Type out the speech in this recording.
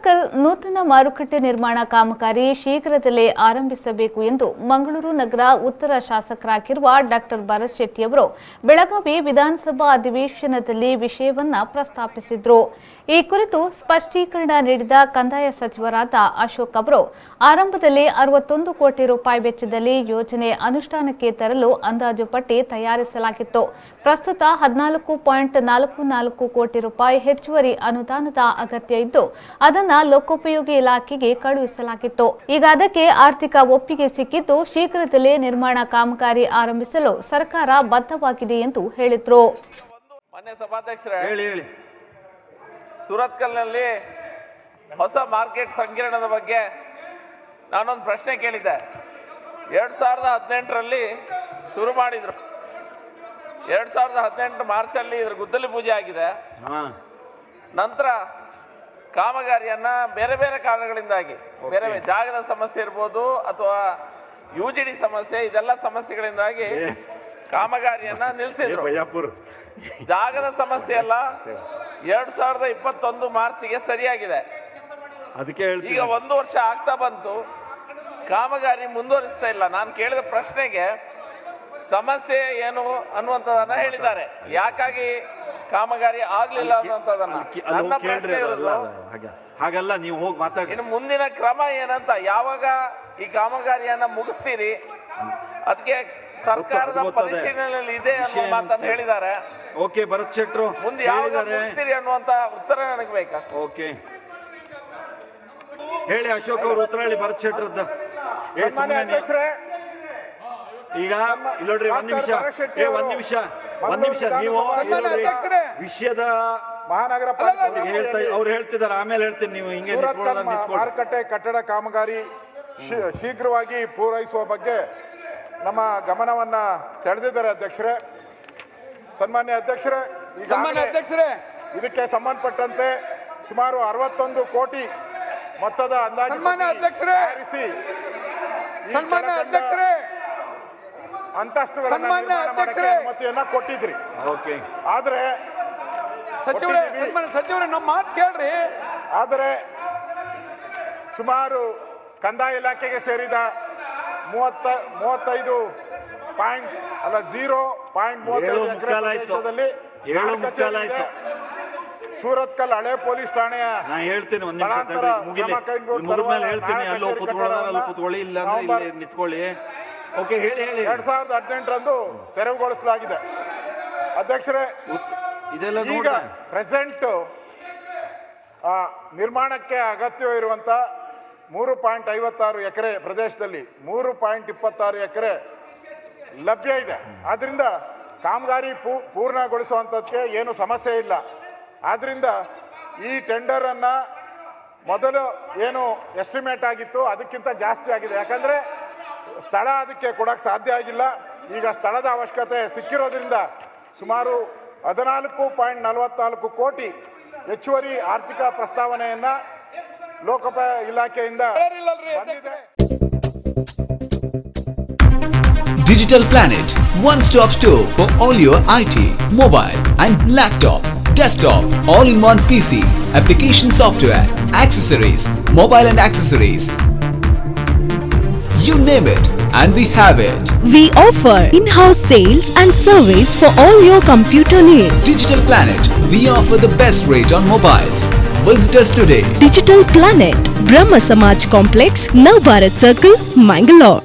ಸುರತ್ಕಲ್ ನೂತನ ಮಾರುಕಟ್ಟೆ ನಿರ್ಮಾಣ ಕಾಮಗಾರಿ ಶೀಘ್ರದಲ್ಲೇ ಆರಂಭಿಸಬೇಕು ಎಂದು ಮಂಗಳೂರು ನಗರ ಉತ್ತರ ಶಾಸಕರಾಗಿರುವ ಡಾಕ್ಟರ್ ಭರತ್ ಶೆಟ್ಟಿ ಅವರು ಬೆಳಗಾವಿ ವಿಧಾನಸಭಾ ಅಧಿವೇಶನದಲ್ಲಿ ವಿಷಯವನ್ನ ಪ್ರಸ್ತಾಪಿಸಿದರು। ಈ ಕುರಿತು ಸ್ಪಷ್ಟೀಕರಣ ನೀಡಿದ ಕಂದಾಯ ಸಚಿವರಾದ ಅಶೋಕ್ ಅವರು ಆರಂಭದಲ್ಲಿ 61 ಕೋಟಿ ರೂಪಾಯಿ ವೆಚ್ಚದಲ್ಲಿ ಯೋಜನೆ ಅನುಷ್ಠಾನಕ್ಕೆ ತರಲು ಅಂದಾಜು ಪಟ್ಟಿ ತಯಾರಿಸಲಾಗಿತ್ತು। ಪ್ರಸ್ತುತ 14.44 ಕೋಟಿ ರೂಪಾಯಿ ಹೆಚ್ಚುವರಿ ಅನುದಾನದ ಅಗತ್ಯ ಇದ್ದು ಅದನ್ನ ಲೋಕೋಪಯೋಗಿ ಇಲಾಖೆಗೆ ಕಳುಹಿಸಲಾಗಿತ್ತು। ಈಗ ಅದಕ್ಕೆ ಆರ್ಥಿಕ ಒಪ್ಪಿಗೆ ಸಿಕ್ಕಿದ್ದು ಶೀಘ್ರದಲ್ಲೇ ನಿರ್ಮಾಣ ಕಾಮಗಾರಿ ಆರಂಭಿಸಲು ಸರ್ಕಾರ ಬದ್ಧವಾಗಿದೆ ಎಂದು ಹೇಳಿದರು। ಮಾನ್ಯ ಸಭಾಧ್ಯಕ್ಷರೇ, ಸುರತ್ಕಲ್ನಲ್ಲಿ ಹೊಸ ಮಾರ್ಕೆಟ್ ಸಂಕೀರ್ಣದ ಬಗ್ಗೆ ನಾನೊಂದು ಪ್ರಶ್ನೆ ಕೇಳಿದ್ದೆ। 2018ರಲ್ಲಿ ಶುರು ಮಾಡಿದ್ರು। 2018 ಮಾರ್ಚಲ್ಲಿ ಇದರ ಗುದ್ದಲಿ ಪೂಜೆ ಆಗಿದೆ। ನಂತರ ಕಾಮಗಾರಿಯನ್ನ ಬೇರೆ ಬೇರೆ ಕಾರಣಗಳಿಂದಾಗಿ ಬೇರೆ ಜಾಗದ ಸಮಸ್ಯೆ ಇರ್ಬೋದು ಅಥವಾ ಯುಜಿಡಿ ಸಮಸ್ಯೆ, ಇದೆಲ್ಲ ಸಮಸ್ಯೆಗಳಿಂದಾಗಿ ಕಾಮಗಾರಿಯನ್ನ ನಿಲ್ಲಿಸಿದ್ರು। ಜಾಗದ ಸಮಸ್ಯೆ ಎಲ್ಲ 2021 ಮಾರ್ಚ್ಗೆ ಸರಿಯಾಗಿದೆ। ಅದಕ್ಕೆ ಈಗ 1 ವರ್ಷ ಆಗ್ತಾ ಬಂತು, ಕಾಮಗಾರಿ ಮುಂದುವರಿಸ್ತಾ ಇಲ್ಲ। ನಾನು ಕೇಳಿದ ಪ್ರಶ್ನೆಗೆ ಸಮಸ್ಯೆ ಏನು ಅನ್ನುವಂಥದ್ದನ್ನ ಹೇಳಿದ್ದಾರೆ। ಯಾಕಾಗಿ ಕಾಮಗಾರಿ ಆಗ್ಲಿಲ್ಲ ಅನ್ನುವಂಥದ್ದನ್ನ ನನ್ನ ಪ್ರಶ್ನೆ ಇರೋದು ಹಾಗಲ್ಲ, ನೀವು ಹೋಗಿ ಮಾತಾಡಿ ಇನ್ನು ಮುಂದಿನ ಕ್ರಮ ಏನಂತ, ಯಾವಾಗ ಈ ಕಾಮಗಾರಿಯನ್ನ ಮುಗಿಸ್ತೀರಿ, ಅದಕ್ಕೆ ಸರ್ಕಾರದ ಪರಿಶೀಲನೆಯಲ್ಲಿ ಇದೆ ಅನ್ನೋ ಮಾತನ್ನು ಹೇಳಿದ್ದಾರೆ। ಓಕೆ, ಭರತ್ ಶೆಟ್ರು ಮುಂದೆ ಯಾವಾಗ ಮುಗಿಸ್ತೀರಿ ಅನ್ನುವಂತ ಉತ್ತರ ನನಗೆ ಬೇಕಷ್ಟೇ। ಓಕೆ ಹೇಳಿ ಅಶೋಕ್ ಅವರು ಉತ್ತರ ಹೇಳಿ ಭರತ್ ಶೆಟ್ರದ್ದು। ಈಗ ಇಲ್ಲೋಡ್ರಿ ಒಂದ್ ನಿಮಿಷ ನೀವು ವಿಷಯದ ಮಹಾನಗರ ಅವ್ರು ಹೇಳ್ತಿದ್ದಾರೆ, ಆಮೇಲೆ ಹೇಳ್ತೀನಿ। ನೀವು ಹಿಂಗೆ ಮಾರುಕಟ್ಟೆ ಕಟ್ಟಡ ಕಾಮಗಾರಿ ಶೀಘ್ರವಾಗಿ ಪೂರೈಸುವ ಬಗ್ಗೆ ನಮ್ಮ ಗಮನವನ್ನ ಸೆಳೆದಿದ್ದಾರೆ ಅಧ್ಯಕ್ಷರೇ। ಸನ್ಮಾನ್ಯ ಅಧ್ಯಕ್ಷರೇ, ಇದಕ್ಕೆ ಸಂಬಂಧಪಟ್ಟಂತೆ ಸುಮಾರು 61 ಕೋಟಿ ಮೊತ್ತದ ಅಂದಾಜು ತಯಾರಿಸಿ ಅಂತಸ್ತುಗಳನ್ನು ಅನುಮತಿಯನ್ನ ಕೊಟ್ಟಿದ್ರಿ। ಆದ್ರೆ ಸಚಿವರೇ ನಮ್ಮ ಮಾತು ಕೇಳ್ರಿ। ಆದರೆ ಸುಮಾರು ಕಂದಾಯ ಇಲಾಖೆಗೆ ಸೇರಿದ 0.35 ಎಕರೆ ಪ್ರದೇಶದಲ್ಲಿ ಸೂರತ್ಕಲ್ ಹಳೆ ಪೊಲೀಸ್ ಠಾಣೆಯ ಹೇಳ್ತೀನಿ ನಿಂತ್ಕೊಳ್ಳಿ। ಓಕೆ ಹೇಳಿ 2018ರಂದು ತೆರವುಗೊಳಿಸಲಾಗಿದೆ ಅಧ್ಯಕ್ಷರೇ। ಈಗ ಪ್ರೆಸೆಂಟ್ ನಿರ್ಮಾಣಕ್ಕೆ ಅಗತ್ಯವಿರುವಂತ 3.56 ಎಕರೆ ಪ್ರದೇಶದಲ್ಲಿ 3.26 ಎಕರೆ ಲಭ್ಯ ಇದೆ। ಆದ್ರಿಂದ ಕಾಮಗಾರಿ ಪೂರ್ಣಗೊಳಿಸುವಂಥದ್ದಕ್ಕೆ ಏನು ಸಮಸ್ಯೆ ಇಲ್ಲ। ಆದ್ರಿಂದ ಈ ಟೆಂಡರ್ ಅನ್ನ ಮೊದಲು ಏನು ಎಸ್ಟಿಮೇಟ್ ಆಗಿತ್ತು ಅದಕ್ಕಿಂತ ಜಾಸ್ತಿ ಆಗಿದೆ, ಯಾಕಂದ್ರೆ ಸ್ಥಳ ಅದಕ್ಕೆ ಕೊಡಕ್ಕೆ ಸಾಧ್ಯ ಆಗಿಲ್ಲ। ಈಗ ಸ್ಥಳದ ಅವಶ್ಯಕತೆ ಸಿಕ್ಕಿರೋದ್ರಿಂದ ಸುಮಾರು 14.44 ಕೋಟಿ ಹೆಚ್ಚುವರಿ ಆರ್ಥಿಕ ಪ್ರಸ್ತಾವನೆಯನ್ನ ಲೋಕೋಪಯೋಗಿ ಇಲಾಖೆಯಿಂದ ಬಂದಿದೆ। Digital Planet, one-stop store for all your IT, mobile and laptop, desktop, all-in-one PC, application software, accessories, mobile and accessories. You name it and we have it. We offer in-house sales and service for all your computer needs. Digital Planet, we offer the best rate on mobiles. Visit us today. Digital Planet, Brahma Samaj Complex, Navbharat Circle, Mangalore.